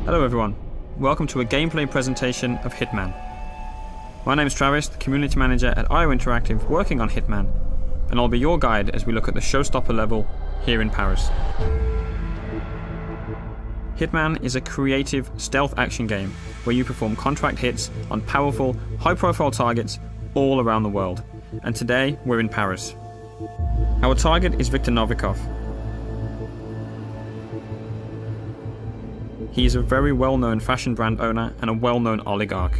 Hello everyone, welcome to a gameplay presentation of Hitman. My name is Travis, the Community Manager at IO Interactive working on Hitman, and I'll be your guide as we look at the showstopper level here in Paris. Hitman is a creative stealth action game where you perform contract hits on powerful, high-profile targets all around the world, and today we're in Paris. Our target is Viktor Novikov. He is a very well-known fashion brand owner and a well-known oligarch,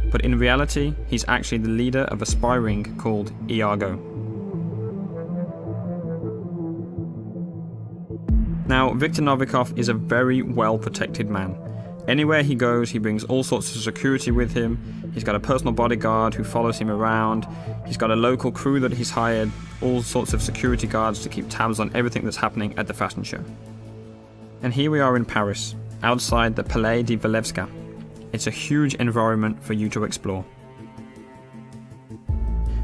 but in reality, he's actually the leader of a spy ring called Iago. Now, Viktor Novikov is a very well-protected man. Anywhere he goes, he brings all sorts of security with him. He's got a personal bodyguard who follows him around. He's got a local crew that he's hired, all sorts of security guards to keep tabs on everything that's happening at the fashion show. And here we are in Paris, outside the Palais de Walewska. It's a huge environment for you to explore.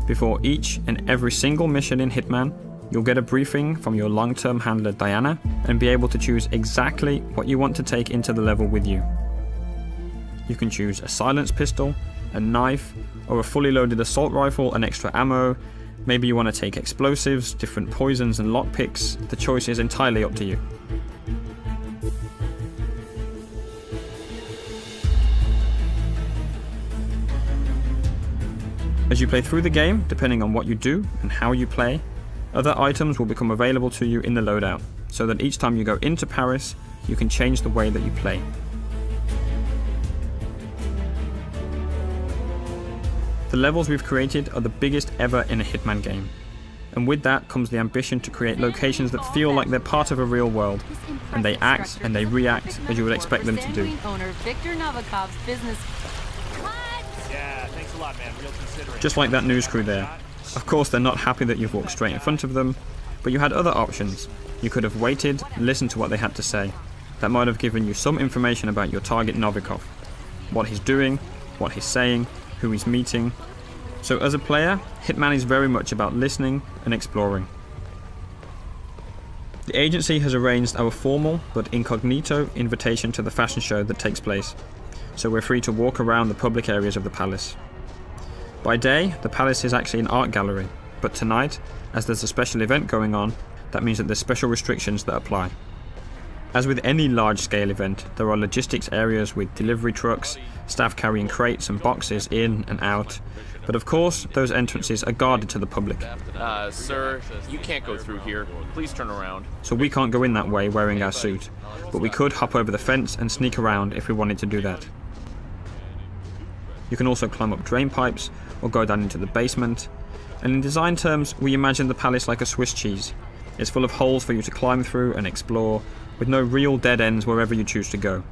Before each and every single mission in Hitman, you'll get a briefing from your long-term handler Diana and be able to choose exactly what you want to take into the level with you. You can choose a silenced pistol, a knife, or a fully loaded assault rifle and extra ammo. Maybe you want to take explosives, different poisons and lockpicks. The choice is entirely up to you. As you play through the game, depending on what you do and how you play, other items will become available to you in the loadout, so that each time you go into Paris, you can change the way that you play. The levels we've created are the biggest ever in a Hitman game, and with that comes the ambition to create locations that feel like they're part of a real world, and they act and they react as you would expect them to do. Just like that news crew there. Of course they're not happy that you've walked straight in front of them, but you had other options. You could have waited, listened to what they had to say. That might have given you some information about your target Novikov. What he's doing, what he's saying, who he's meeting. So as a player, Hitman is very much about listening and exploring. The agency has arranged our formal but incognito invitation to the fashion show that takes place, so we're free to walk around the public areas of the palace. By day, the palace is actually an art gallery, but tonight, as there's a special event going on, that means that there's special restrictions that apply. As with any large-scale event, there are logistics areas with delivery trucks, staff carrying crates and boxes in and out, but of course, those entrances are guarded to the public. Sir, you can't go through here. Please turn around. So we can't go in that way wearing our suit, but we could hop over the fence and sneak around if we wanted to do that. You can also climb up drain pipes or go down into the basement, and in design terms we imagine the palace like a Swiss cheese. It's full of holes for you to climb through and explore, with no real dead ends wherever you choose to go.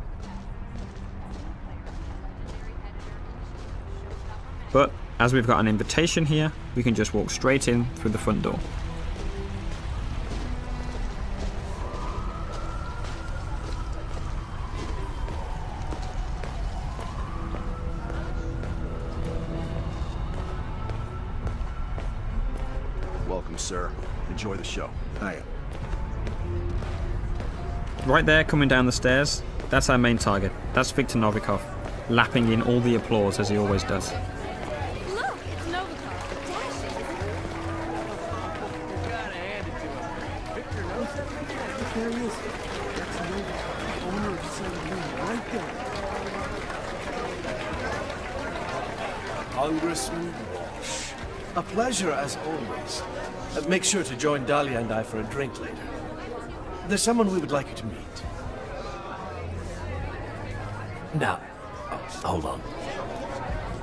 But as we've got an invitation here, we can just walk straight in through the front door. Welcome, sir. Enjoy the show. Hiya. Right there, coming down the stairs, that's our main target. That's Viktor Novikov, lapping in all the applause as he always does. Look, it's Novikov. Dashing. You gotta hand it to him. Victor knows it. There he is. That's Novikov, owner of the 7 million, right there. Congressman Walsh. A pleasure as always. Make sure to join Dahlia and I for a drink later. There's someone we would like you to meet. Now, hold on.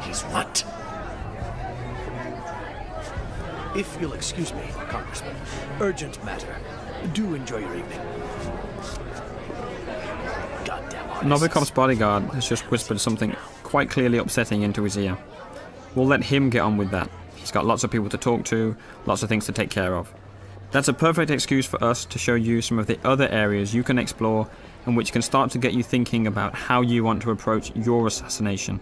He's what? If you'll excuse me, Congressman. Urgent matter. Do enjoy your evening. Goddamn artists. Novikov's bodyguard has just whispered something quite clearly upsetting into his ear. We'll let him get on with that. He's got lots of people to talk to, lots of things to take care of. That's a perfect excuse for us to show you some of the other areas you can explore and which can start to get you thinking about how you want to approach your assassination.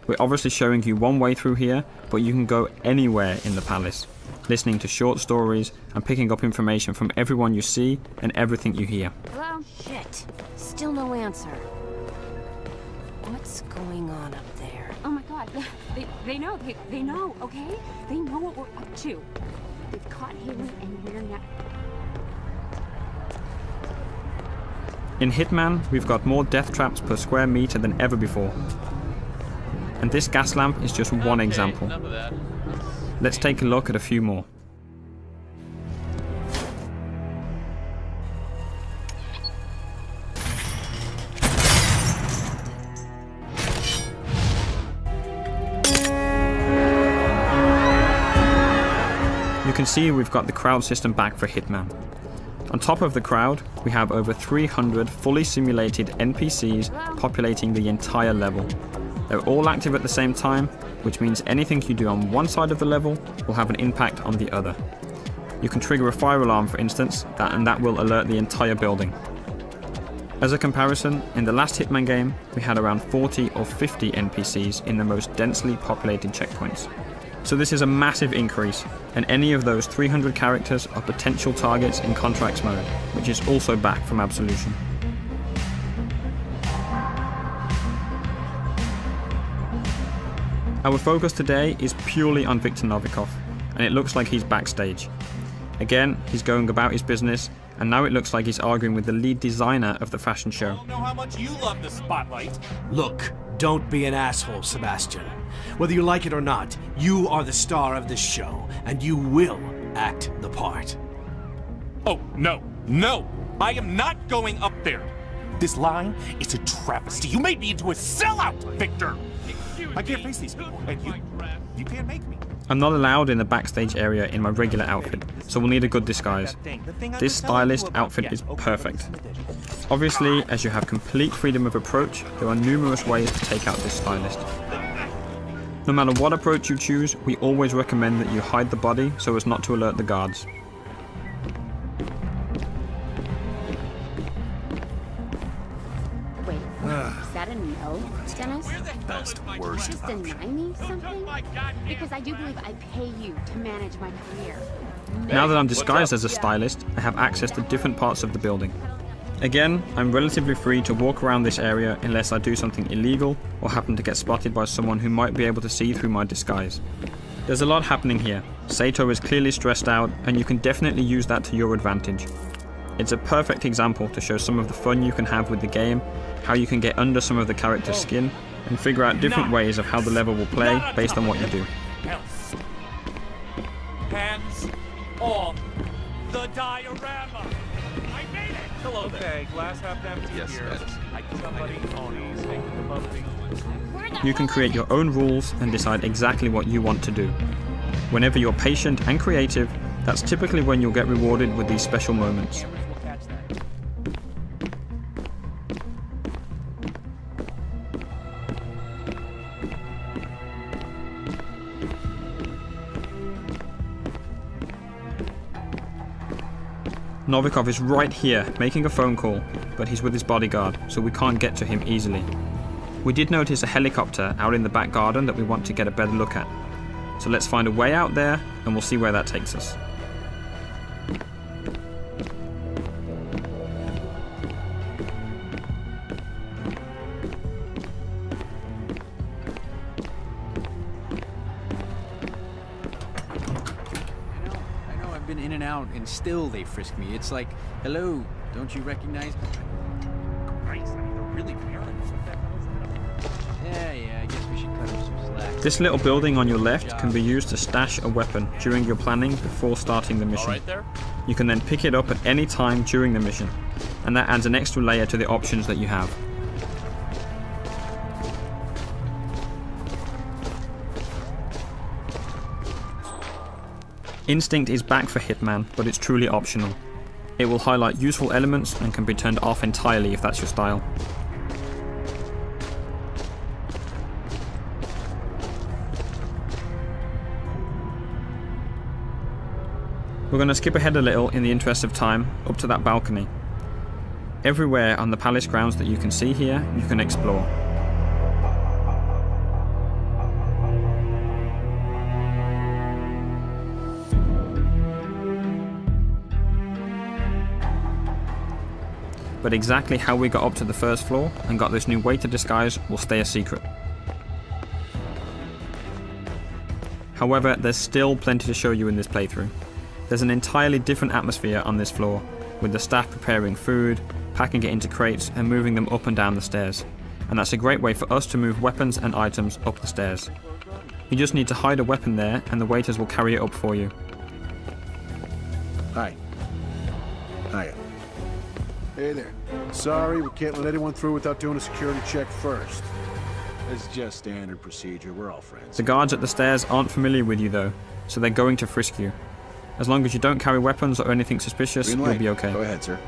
We're obviously showing you one way through here, but you can go anywhere in the palace, listening to short stories and picking up information from everyone you see and everything you hear. Wow, down. Shit. Still no answer. What's going on up there? Oh my god, they know, they know, okay? They know what we're up to. They've caught Haley and we're not... In Hitman, we've got more death traps per square meter than ever before. And this gas lamp is just one example. Enough of that. Let's take a look at a few more. You can see we've got the crowd system back for Hitman. On top of the crowd, we have over 300 fully simulated NPCs populating the entire level. They're all active at the same time, which means anything you do on one side of the level will have an impact on the other. You can trigger a fire alarm, for instance, and that will alert the entire building. As a comparison, in the last Hitman game, we had around 40 or 50 NPCs in the most densely populated checkpoints. So this is a massive increase, and any of those 300 characters are potential targets in Contracts mode, which is also back from Absolution. Our focus today is purely on Viktor Novikov, and it looks like he's backstage. Again, he's going about his business, and now it looks like he's arguing with the lead designer of the fashion show. I don't know how much you love the spotlight. Look, don't be an asshole, Sebastian. Whether you like it or not, you are the star of this show, and you will act the part. Oh, no, no! I am not going up there! This line is a travesty. You made me into a sellout, Victor! I can't face these people, and you can't make me. I'm not allowed in the backstage area in my regular outfit, so we'll need a good disguise. This stylist outfit is perfect. Obviously, as you have complete freedom of approach, there are numerous ways to take out this stylist. No matter what approach you choose, we always recommend that you hide the body so as not to alert the guards. Wait, is that a no, Dennis? Best, worst. Just deny me something? Because I do believe I pay you to manage my career. Now that I'm disguised as a stylist, I have access to different parts of the building. Again, I'm relatively free to walk around this area unless I do something illegal or happen to get spotted by someone who might be able to see through my disguise. There's a lot happening here. Sato is clearly stressed out, and you can definitely use that to your advantage. It's a perfect example to show some of the fun you can have with the game, how you can get under some of the character's skin, and figure out different ways of how the level will play based on what you do. Hands off the diorama! I made it! Hello there. Okay, glass half empty Yes, here. Dennis. Somebody ponies taking the bubbly. You can create your own rules and decide exactly what you want to do. Whenever you're patient and creative, that's typically when you'll get rewarded with these special moments. Novikov is right here, making a phone call, but he's with his bodyguard, so we can't get to him easily. We did notice a helicopter out in the back garden that we want to get a better look at. So let's find a way out there, and we'll see where that takes us. I've been in and out, and still they frisk me. It's like, hello, don't you recognize me? Christ, I mean, they're really paranoid. What the hell is that? Yeah, I guess we should cut him some slack. This little building on your left can be used to stash a weapon during your planning before starting the mission. All right there? You can then pick it up at any time during the mission, and that adds an extra layer to the options that you have. Instinct is back for Hitman, but it's truly optional. It will highlight useful elements and can be turned off entirely if that's your style. We're going to skip ahead a little in the interest of time, up to that balcony. Everywhere on the palace grounds that you can see here, you can explore. but exactly how we got up to the first floor and got this new waiter disguise will stay a secret. However, there's still plenty to show you in this playthrough. There's an entirely different atmosphere on this floor, with the staff preparing food, packing it into crates and moving them up and down the stairs. And that's a great way for us to move weapons and items up the stairs. You just need to hide a weapon there and the waiters will carry it up for you. Hi. Hiya. Hey there. Sorry, we can't let anyone through without doing a security check first. It's just standard procedure. We're all friends. The guards at the stairs aren't familiar with you though, so they're going to frisk you. As long as you don't carry weapons or anything suspicious, you'll be okay. Go ahead, sir.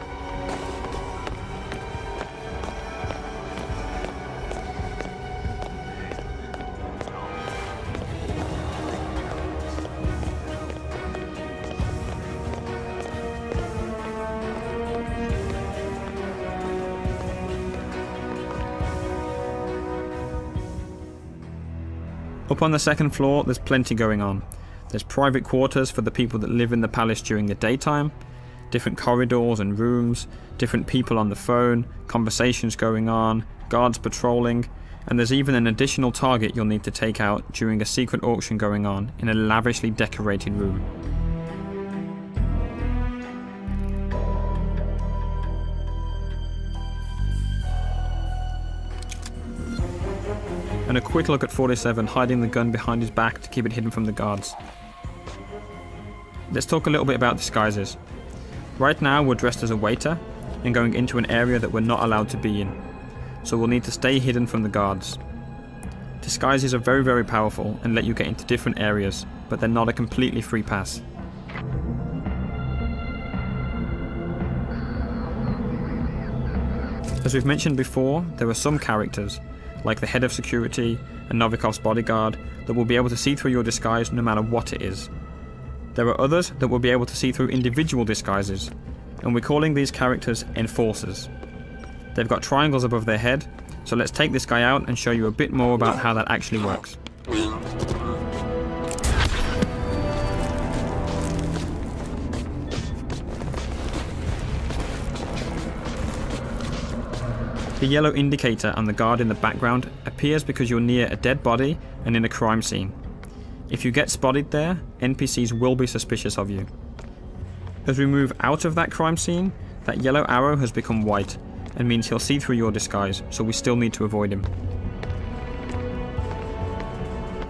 Up on the second floor, there's plenty going on. There's private quarters for the people that live in the palace during the daytime, different corridors and rooms, different people on the phone, conversations going on, guards patrolling, and there's even an additional target you'll need to take out during a secret auction going on in a lavishly decorated room. And a quick look at 47 hiding the gun behind his back to keep it hidden from the guards. Let's talk a little bit about disguises. Right now we're dressed as a waiter and going into an area that we're not allowed to be in, so we'll need to stay hidden from the guards. Disguises are very powerful and let you get into different areas, but they're not a completely free pass. As we've mentioned before, there are some characters, like the head of security and Novikov's bodyguard, that will be able to see through your disguise no matter what it is. There are others that will be able to see through individual disguises, and we're calling these characters enforcers. They've got triangles above their head, so let's take this guy out and show you a bit more about how that actually works. The yellow indicator on the guard in the background appears because you're near a dead body and in a crime scene. If you get spotted there, NPCs will be suspicious of you. As we move out of that crime scene, that yellow arrow has become white and means he'll see through your disguise, so we still need to avoid him.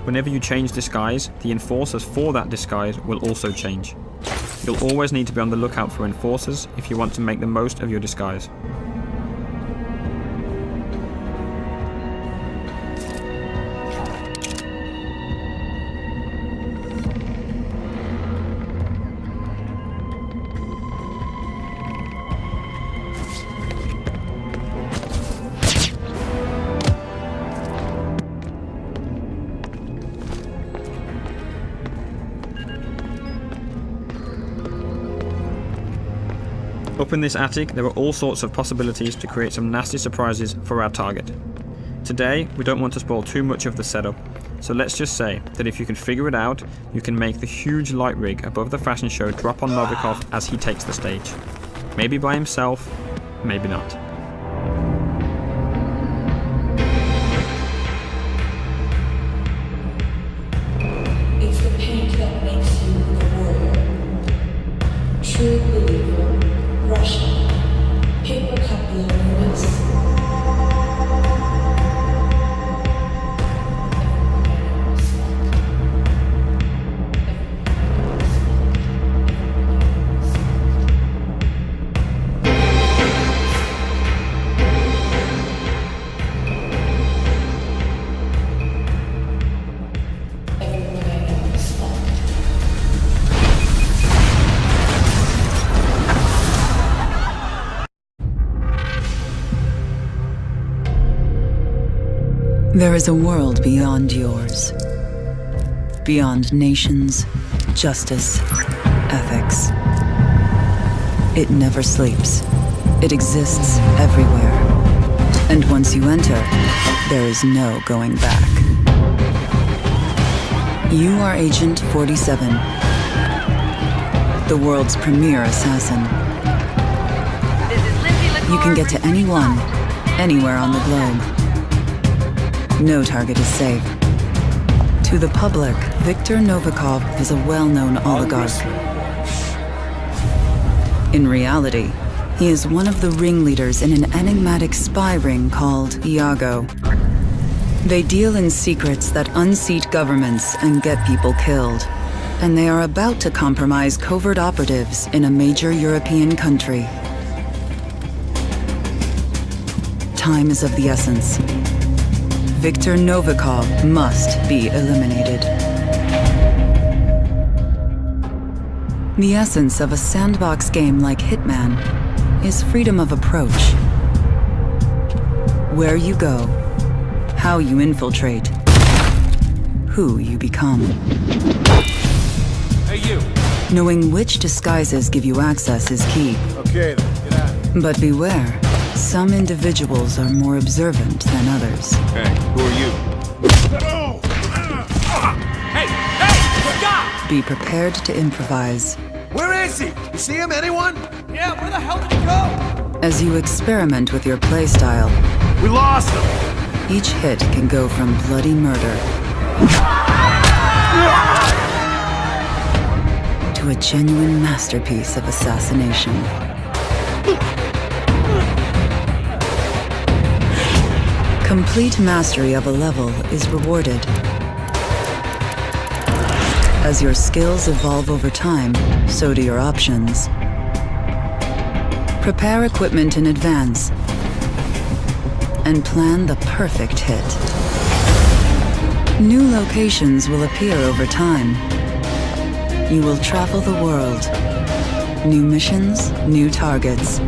Whenever you change disguise, the enforcers for that disguise will also change. You'll always need to be on the lookout for enforcers if you want to make the most of your disguise. Up in this attic, there are all sorts of possibilities to create some nasty surprises for our target. Today, we don't want to spoil too much of the setup, so let's just say that if you can figure it out, you can make the huge light rig above the fashion show drop on Novikov as he takes the stage. Maybe by himself, maybe not. It's the paint that makes you the warrior. True believer. Russian. Paper couple of minutes. There is a world beyond yours. Beyond nations, justice, ethics. It never sleeps. It exists everywhere. And once you enter, there is no going back. You are Agent 47, the world's premier assassin. This is Lindsay You can get to anyone, anywhere on the globe. No target is safe. To the public, Viktor Novikov is a well-known oligarch. In reality, he is one of the ringleaders in an enigmatic spy ring called Iago. They deal in secrets that unseat governments and get people killed. And they are about to compromise covert operatives in a major European country. Time is of the essence. Viktor Novikov must be eliminated. The essence of a sandbox game like Hitman is freedom of approach. Where you go, how you infiltrate, who you become. Hey, you! Knowing which disguises give you access is key. Okay, then. Get out. But beware, some individuals are more observant than others. Hey, who are you? Hey! Hey! Stop! Be prepared to improvise. Where is he? You see him, anyone? Yeah, where the hell did he go? As you experiment with your playstyle, We lost him! each hit can go from bloody murder to a genuine masterpiece of assassination. Complete mastery of a level is rewarded. As your skills evolve over time, so do your options. Prepare equipment in advance and plan the perfect hit. New locations will appear over time. You will travel the world. New missions, new targets.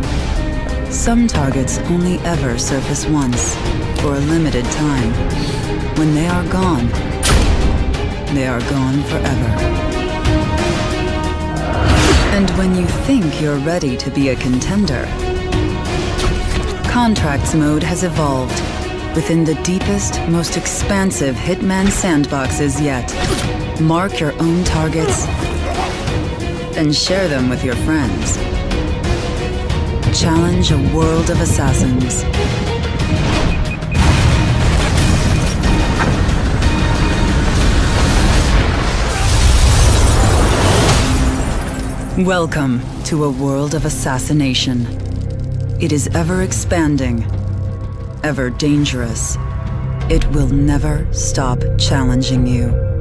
Some targets only ever surface once, for a limited time. When they are gone forever. And when you think you're ready to be a contender, Contracts mode has evolved within the deepest, most expansive Hitman sandboxes yet. Mark your own targets and share them with your friends. Challenge a world of assassins. Welcome to a world of assassination. It is ever expanding, ever dangerous. It will never stop challenging you.